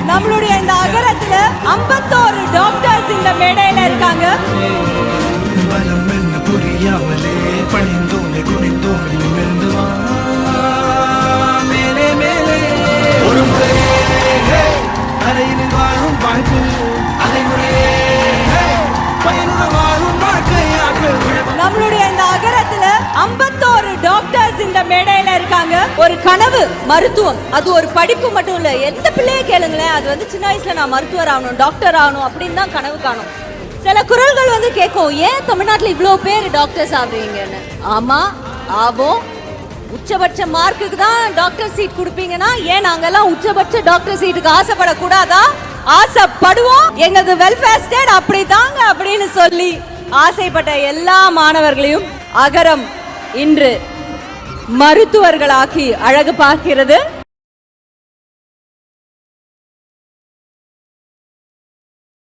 நம்மளுடைய இந்த அகரத்துல 51 டாக்டர்ஸ் இந்த மேடையில இருக்காங்க. புரியாமலே பணிந்தோமே குனிந்தோமே நிமிர்ந்து வா மேலே மேலே ஒரு முறையே அறையில் வாழும் வாழ்க்கை அதை முறையே பயனுள்ள வாழும் வாழ்க்கையாக. நம்மளுடைய இந்த அகரத்துல 51 டாக்டர்ஸ் இந்த மேடையில இருக்காங்க. ஒரு கனவு மருத்துவம், அது ஒரு படிப்பு மட்டும் இல்ல. எந்த பிள்ளைய கேளுங்களேன், அது சின்ன வயசுல நான் மருத்துவர் ஆகணும், டாக்டர் ஆகணும் அப்படின்னு தான் கனவு காணும். சில குரல்கள் கேட்கும், ஏன் தமிழ்நாட்டில் இவ்வளோ பேர் டாக்டர்ஸ் ஆகுறீங்கன்னு. ஆமா ஆவோம், உச்சபட்ச மார்க்குக்கு தான் டாக்டர் சீட் கொடுப்பீங்கன்னா ஏன் நாங்கெல்லாம் உச்சபட்ச டாக்டர் சீட்டுக்கு ஆசைப்படக்கூடாதா? ஆசைப்படுவோம். எங்களது வெல்ஃபேர் ஸ்டேட் அப்படிதாங்க அப்படின்னு சொல்லி ஆசைப்பட்ட எல்லா மாணவர்களையும் அகரம் இன்று மருத்துவர்களாக்கி அழகு பார்க்கிறது.